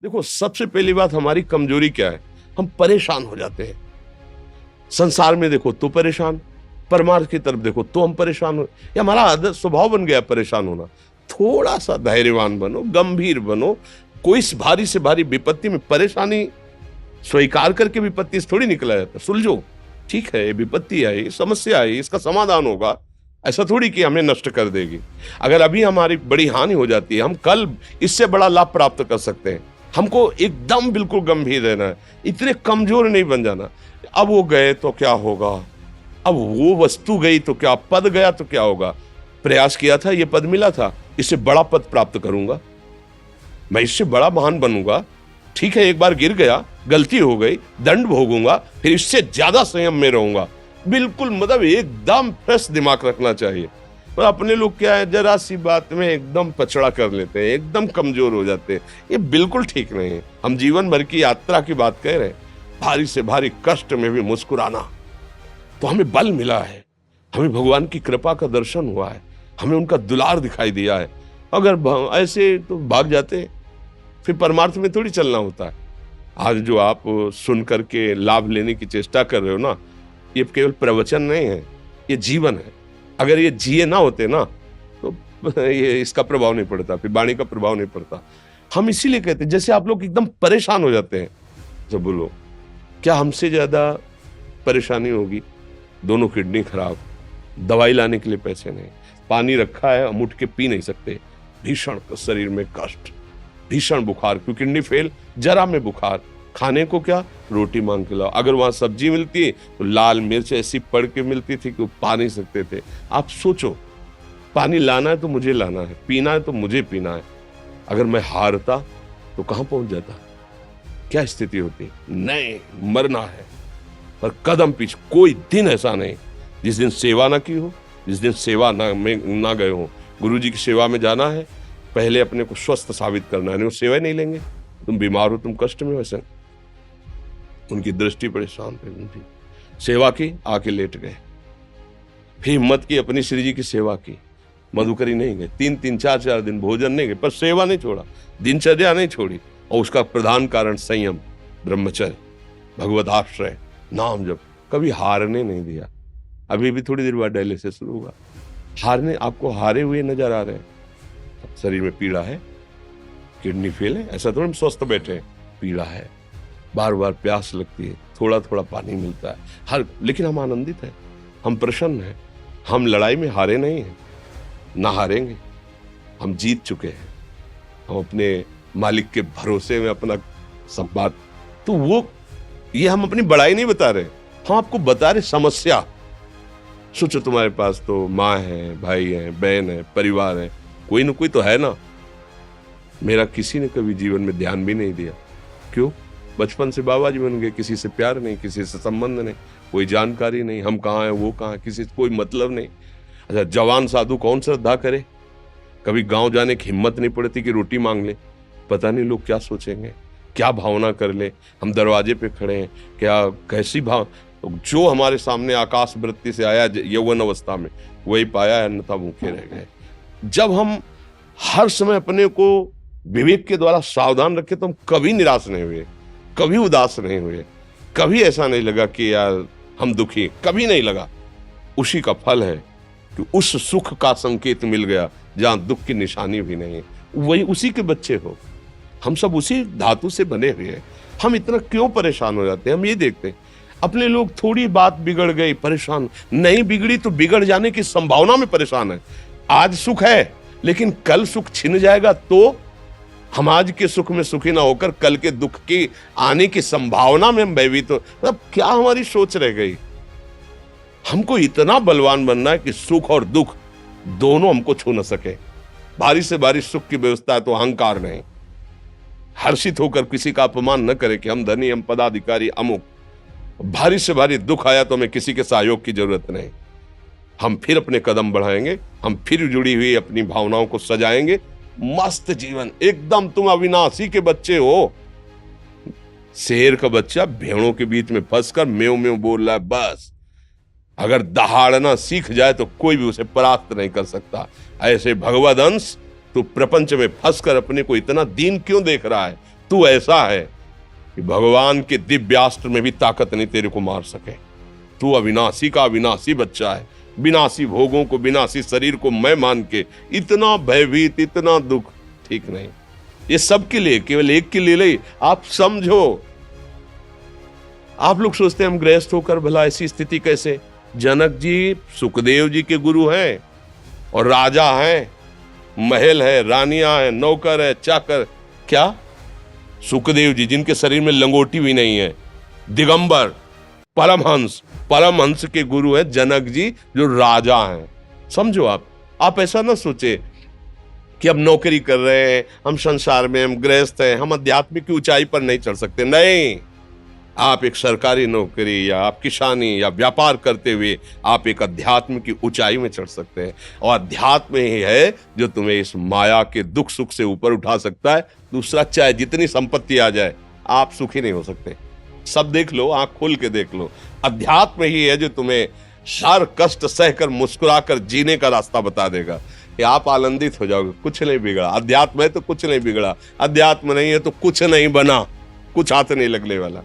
देखो, सबसे पहली बात हमारी कमजोरी क्या है? हम परेशान हो जाते हैं। संसार में देखो तो परेशान, परमार्थ की तरफ देखो तो हम परेशान हो। ये हमारा आदत स्वभाव बन गया परेशान होना। थोड़ा सा धैर्यवान बनो, गंभीर बनो। कोई इस भारी से भारी विपत्ति में परेशानी स्वीकार करके विपत्ति से थोड़ी निकला जाता। सुलझो, ठीक है, ये विपत्ति आई, समस्या आई, इसका समाधान होगा। ऐसा थोड़ी कि हमें नष्ट कर देगी। अगर अभी हमारी बड़ी हानि हो जाती है, हम कल इससे बड़ा लाभ प्राप्त कर सकते हैं। हमको एकदम बिल्कुल गंभीर रहना है, इतने कमजोर नहीं बन जाना। अब वो गए तो क्या होगा, अब वो वस्तु गई तो क्या, पद गया तो क्या होगा। प्रयास किया था, ये पद मिला था, इससे बड़ा पद प्राप्त करूंगा, मैं इससे बड़ा महान बनूंगा। ठीक है, एक बार गिर गया, गलती हो गई, दंड भोगूंगा, फिर इससे ज्यादा संयम में रहूंगा। बिल्कुल मतलब एकदम फ्रेश दिमाग रखना चाहिए। पर अपने लोग क्या है, जरा सी बात में एकदम पचड़ा कर लेते हैं, एकदम कमजोर हो जाते हैं। ये बिल्कुल ठीक नहीं है। हम जीवन भर की यात्रा की बात कह रहे हैं, भारी से भारी कष्ट में भी मुस्कुराना, तो हमें बल मिला है, हमें भगवान की कृपा का दर्शन हुआ है, हमें उनका दुलार दिखाई दिया है। अगर ऐसे तो भाग जाते, फिर परमार्थ में थोड़ी चलना होता है। आज जो आप सुन करके लाभ लेने की चेष्टा कर रहे हो ना, ये केवल प्रवचन नहीं है, ये जीवन है। अगर ये जिए ना होते ना, तो ये इसका प्रभाव नहीं पड़ता, फिर वाणी का प्रभाव नहीं पड़ता। हम इसीलिए कहते हैं, जैसे आप लोग एकदम परेशान हो जाते हैं जब बोलो, क्या हमसे ज्यादा परेशानी होगी? दोनों किडनी खराब, दवाई लाने के लिए पैसे नहीं, पानी रखा है हम उठ के पी नहीं सकते, भीषण शरीर में कष्ट, भीषण बुखार, क्योंकि किडनी फेल, जरा में बुखार, खाने को क्या, रोटी मांग के लाओ। अगर वहां सब्जी मिलती है तो लाल मिर्च ऐसी पड़ के मिलती थी कि वो पा नहीं सकते थे। आप सोचो, पानी लाना है तो मुझे लाना है, पीना है तो मुझे पीना है। अगर मैं हारता तो कहां पहुंच जाता, क्या स्थिति होती? नहीं, मरना है, पर कदम पीछे। कोई दिन ऐसा नहीं जिस दिन सेवा ना की हो, जिस दिन सेवा ना गए हो। गुरु जी की सेवा में जाना है, पहले अपने को स्वस्थ साबित करना है, नहीं वो सेवा नहीं लेंगे। तुम बीमार हो, तुम कष्ट में हो, ऐसे उनकी दृष्टि परेशान थे, उनकी सेवा की, आके लेट गए। फिर हिम्मत की, अपनी श्री जी की सेवा की, मधुकरी नहीं गए, 3-3 4-4 दिन भोजन नहीं गए, पर सेवा नहीं छोड़ा, दिनचर्या नहीं छोड़ी। और उसका प्रधान कारण संयम, ब्रह्मचर्य, भगवत आश्रय, नाम जप, कभी हारने नहीं दिया। अभी भी थोड़ी देर बाद डायलिसिस शुरू होगा, हारने, आपको हारे हुए नजर आ रहे हैं। शरीर में पीड़ा है, किडनी फेल है, ऐसा तो हम स्वस्थ बैठे हैं, पीड़ा है, बार बार प्यास लगती है, थोड़ा थोड़ा पानी मिलता है, लेकिन हम आनंदित हैं, हम प्रसन्न हैं। हम लड़ाई में हारे नहीं हैं, ना हारेंगे, हम जीत चुके हैं। हम अपने मालिक के भरोसे में अपना संवाद, तो वो ये हम अपनी बड़ाई नहीं बता रहे, हम आपको बता रहे समस्या। सोचो, तुम्हारे पास तो माँ है, भाई है, बहन है, परिवार है, कोई ना कोई तो है ना। मेरा किसी ने कभी जीवन में ध्यान भी नहीं दिया। क्यों? बचपन से बाबा जी बन गए, किसी से प्यार नहीं, किसी से संबंध नहीं, कोई जानकारी नहीं, हम कहाँ हैं, वो कहाँ है, किसी से कोई मतलब नहीं। अच्छा, जवान साधु कौन श्रद्धा करे? कभी गांव जाने की हिम्मत नहीं पड़ती कि रोटी मांग ले, पता नहीं लोग क्या सोचेंगे, क्या भावना कर ले। हम दरवाजे पे खड़े हैं, क्या कैसी भाव, जो हमारे सामने आकाश वृत्ति से आया यौवन अवस्था में, वही पाया, अन्यथा भूखे रह गए। जब हम हर समय अपने को विवेक के द्वारा सावधान रखे, तो हम कभी निराश नहीं हुए, कभी उदास नहीं हुए, कभी ऐसा नहीं लगा कि यार हम दुखी, कभी नहीं लगा। उसी का फल है कि उस सुख का संकेत मिल गया जहां दुख की निशानी भी नहीं है। वही उसी के बच्चे हो, हम सब उसी धातु से बने हुए हैं। हम इतना क्यों परेशान हो जाते हैं? हम ये देखते हैं, अपने लोग थोड़ी बात बिगड़ गई परेशान, नहीं बिगड़ी तो बिगड़ जाने की संभावना में परेशान है। आज सुख है, लेकिन कल सुख छिन जाएगा तो हम आज के सुख में सुखी ना होकर कल के दुख की आने की संभावना में हम भयभीत हो। मतलब क्या हमारी सोच रह गई? हमको इतना बलवान बनना है कि सुख और दुख दोनों हमको छू न सके। भारी से भारी सुख की व्यवस्था है तो अहंकार नहीं, हर्षित होकर किसी का अपमान न करे कि हम धनी, हम पदाधिकारी, अमुक। भारी से भारी दुख आया तो हमें किसी के सहयोग की जरूरत नहीं, हम फिर अपने कदम बढ़ाएंगे, हम फिर जुड़ी हुई अपनी भावनाओं को सजाएंगे। मस्त जीवन, एकदम तुम अविनाशी के बच्चे हो। शेर का बच्चा भेड़ों के बीच में फंसकर म्यों म्यों बोल रहा है, बस अगर दहाड़ना सीख जाए तो कोई भी उसे परास्त नहीं कर सकता। ऐसे भगवद अंश, तू प्रपंच में फंसकर अपने को इतना दीन क्यों देख रहा है? तू ऐसा है कि भगवान के दिव्यास्त्र में भी ताकत नहीं तेरे को मार सके। तू अविनाशी का अविनाशी बच्चा है। विनाशी भोगों को, विनाशी शरीर को मैं मान के इतना भयभीत, इतना दुख ठीक नहीं। ये सबके लिए, केवल एक के लिए नहीं। आप समझो, आप लोग सोचते हैं हम गृहस्थ होकर भला ऐसी स्थिति कैसे। जनक जी सुखदेव जी के गुरु हैं और राजा हैं, महल है, रानियां हैं, नौकर है, चाकर। क्या सुखदेव जी जिनके शरीर में लंगोटी भी नहीं है, दिगंबर, परमहंस के गुरु हैं जनक जी जो राजा हैं। समझो, आप ऐसा ना सोचे कि हम नौकरी कर रहे हैं, हम संसार में, हम गृहस्थ हैं, हम आध्यात्मिक की ऊंचाई पर नहीं चढ़ सकते। नहीं, आप एक सरकारी नौकरी या आप किसानी या व्यापार करते हुए आप एक अध्यात्म की ऊंचाई में चढ़ सकते हैं। और अध्यात्म ही है जो तुम्हें इस माया के दुख सुख से ऊपर उठा सकता है। दूसरा, चाहे जितनी संपत्ति आ जाए, आप सुखी नहीं हो सकते। सब देख लो, आंख खोल के देख लो। अध्यात्म ही है जो तुम्हें हर कष्ट सहकर मुस्कुराकर जीने का रास्ता बता देगा कि आप आनंदित हो जाओगे। कुछ नहीं बिगड़ा। अध्यात्म है तो कुछ नहीं बिगड़ा, अध्यात्म नहीं है तो कुछ नहीं बना, कुछ हाथ नहीं लगने वाला।